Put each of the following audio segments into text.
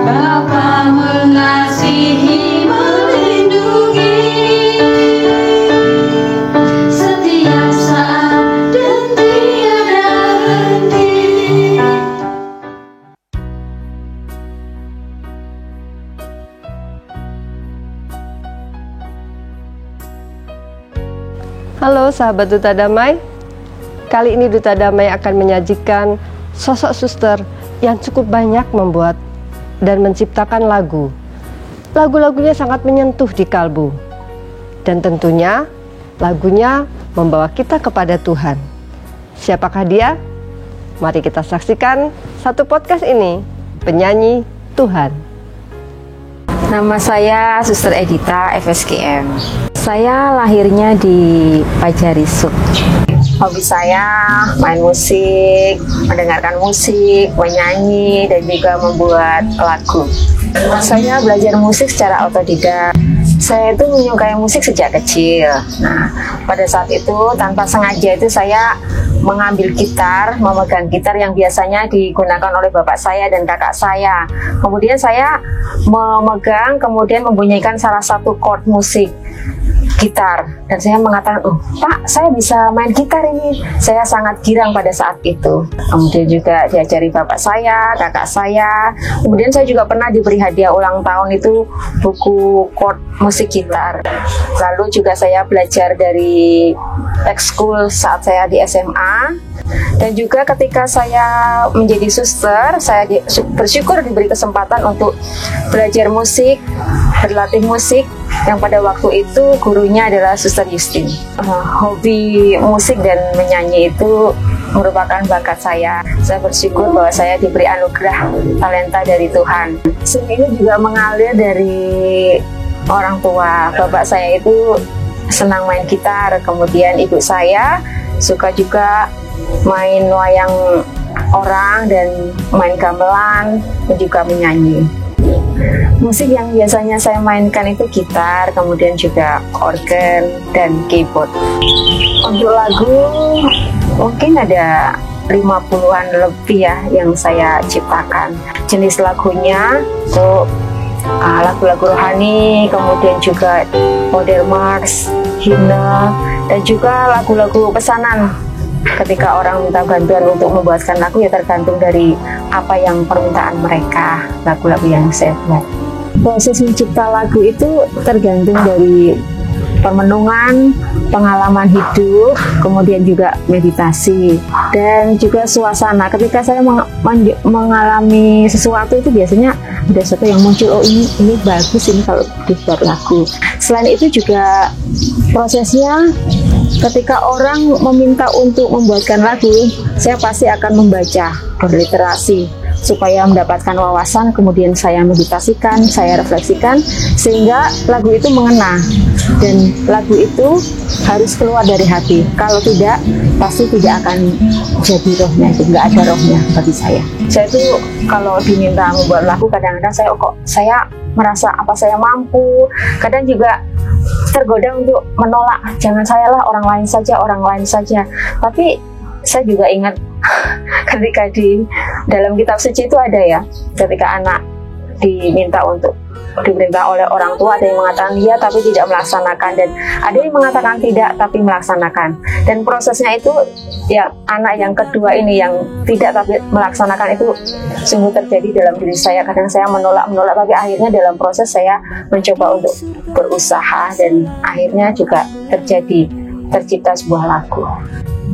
Bapa mengasihi, melindungi setiap saat dan tiada henti. Halo sahabat Duta Damai. Kali ini Duta Damai akan menyajikan sosok suster yang cukup banyak membuat dan menciptakan lagu. Lagu-lagunya sangat menyentuh di kalbu. Dan tentunya lagunya membawa kita kepada Tuhan. Siapakah dia? Mari kita saksikan satu podcast ini, Penyanyi Tuhan. Nama saya Suster Edita, FSKM. Saya lahirnya di Pajarisuk. Hobi saya main musik, mendengarkan musik, menyanyi, dan juga membuat lagu. Saya belajar musik secara otodidak. Saya itu menyukai musik sejak kecil. Nah, pada saat itu tanpa sengaja itu saya mengambil gitar, memegang gitar yang biasanya digunakan oleh bapak saya dan kakak saya. Kemudian saya memegang, kemudian membunyikan salah satu chord musik gitar, dan saya mengatakan, Pak, saya bisa main gitar ini. Saya sangat girang pada saat itu. Kemudian juga diajari bapak saya, kakak saya. Kemudian saya juga pernah diberi hadiah ulang tahun itu buku chord musik gitar. Lalu juga saya belajar dari ekskul saat saya di SMA. Dan juga ketika saya menjadi suster, saya bersyukur diberi kesempatan untuk belajar musik, berlatih musik, yang pada waktu itu gurunya adalah Suster Justin. Hobi musik dan menyanyi itu merupakan bakat saya. Saya bersyukur bahwa saya diberi anugerah talenta dari Tuhan. Semua ini juga mengalir dari orang tua. Bapak saya itu senang main gitar, kemudian ibu saya suka juga main wayang orang dan main gamelan dan juga menyanyi. Musik yang biasanya saya mainkan itu gitar, kemudian juga organ dan keyboard. Untuk lagu mungkin ada 50-an lebih ya yang saya ciptakan. Jenis lagunya untuk lagu-lagu rohani, kemudian juga modern march, himne, dan juga lagu-lagu pesanan. Ketika orang minta bantuan untuk membuatkan lagu, ya tergantung dari apa yang permintaan mereka, lagu-lagu yang saya buat. Proses mencipta lagu itu tergantung dari permenungan, pengalaman hidup, kemudian juga meditasi, dan juga suasana. Ketika saya mengalami sesuatu itu biasanya ada sesuatu yang muncul, ini bagus ini kalau dibuat lagu. Selain itu juga prosesnya, ketika orang meminta untuk membuatkan lagu, saya pasti akan membaca, berliterasi, supaya mendapatkan wawasan, kemudian saya meditasikan, saya refleksikan, sehingga lagu itu mengena. Dan lagu itu harus keluar dari hati. Kalau tidak, pasti tidak akan jadi rohnya, itu nggak ada rohnya bagi saya. Saya itu kalau diminta membuat lagu, kadang-kadang saya merasa apa saya mampu. Kadang juga tergoda untuk menolak, jangan saya lah, orang lain saja. Tapi saya juga ingat ketika di dalam kitab suci itu ada ya, ketika anak diperintah oleh orang tua, ada yang mengatakan iya tapi tidak melaksanakan, dan ada yang mengatakan tidak tapi melaksanakan. Dan prosesnya itu ya, anak yang kedua ini yang tidak tapi melaksanakan itu sungguh terjadi dalam diri saya. Kadang saya menolak, tapi akhirnya dalam proses saya mencoba untuk berusaha, dan akhirnya juga tercipta sebuah lagu.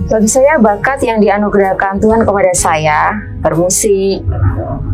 Bagi saya, bakat yang dianugerahkan Tuhan kepada saya, bermusik,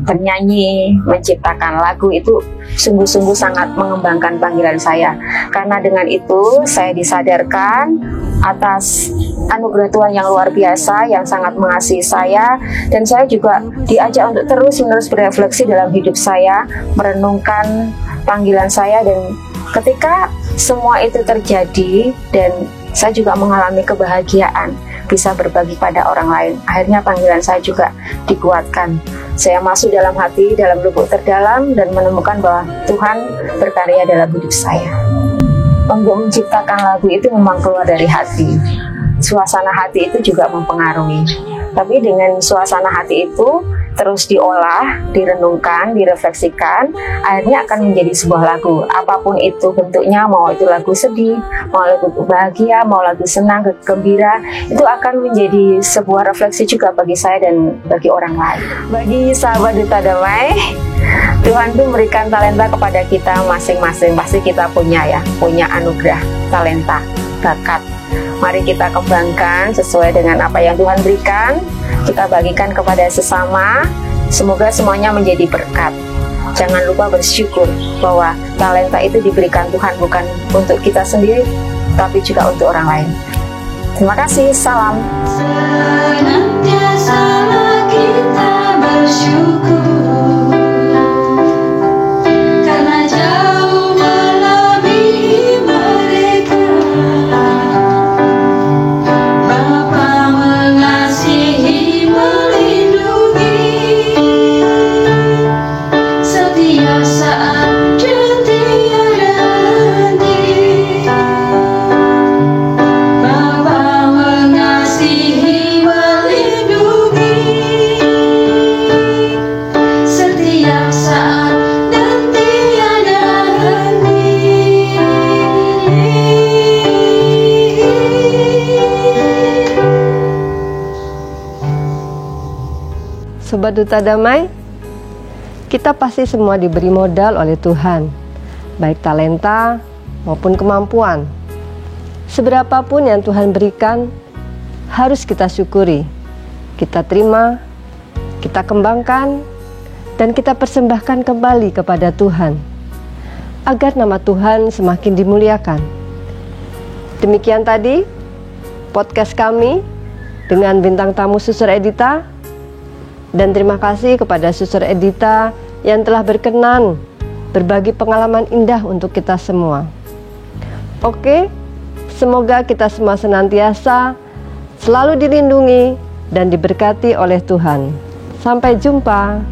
bernyanyi, menciptakan lagu, itu sungguh-sungguh sangat mengembangkan panggilan saya. Karena dengan itu saya disadarkan atas anugerah Tuhan yang luar biasa, yang sangat mengasihi saya, dan saya juga diajak untuk terus-menerus berefleksi dalam hidup saya, merenungkan panggilan saya. Dan ketika semua itu terjadi dan saya juga mengalami kebahagiaan bisa berbagi pada orang lain, akhirnya panggilan saya juga dikuatkan. Saya masuk dalam hati, dalam lubuk terdalam, dan menemukan bahwa Tuhan berkarya dalam hidup saya. Untuk menciptakan lagu itu memang keluar dari hati. Suasana hati itu juga mempengaruhi. Tapi dengan suasana hati itu, terus diolah, direnungkan, direfleksikan, akhirnya akan menjadi sebuah lagu. Apapun itu bentuknya, mau itu lagu sedih, mau lagu bahagia, mau lagu senang, gembira, itu akan menjadi sebuah refleksi juga bagi saya dan bagi orang lain. Bagi sahabat Duta Damai, Tuhan tuh memberikan talenta kepada kita masing-masing. Pasti kita punya anugerah, talenta, bakat. Mari kita kembangkan sesuai dengan apa yang Tuhan berikan. Kita bagikan kepada sesama. Semoga semuanya menjadi berkat. Jangan lupa bersyukur bahwa talenta itu diberikan Tuhan bukan untuk kita sendiri, tapi juga untuk orang lain. Terima kasih, salam. Senantiasalah kita bersyukur, karena jauh melebihi mereka. Bapa mengasihi, melindungi setiap saat dan tiada henti. Bapa mengasihi, melindungi setiap saat dan tiada henti. Sobat Duta Damai, kita pasti semua diberi modal oleh Tuhan, baik talenta maupun kemampuan. Seberapapun yang Tuhan berikan, harus kita syukuri, kita terima, kita kembangkan, dan kita persembahkan kembali kepada Tuhan, agar nama Tuhan semakin dimuliakan. Demikian tadi podcast kami dengan bintang tamu Suster Edita. Dan terima kasih kepada Suster Edita yang telah berkenan berbagi pengalaman indah untuk kita semua. Oke, semoga kita semua senantiasa selalu dilindungi dan diberkati oleh Tuhan. Sampai jumpa.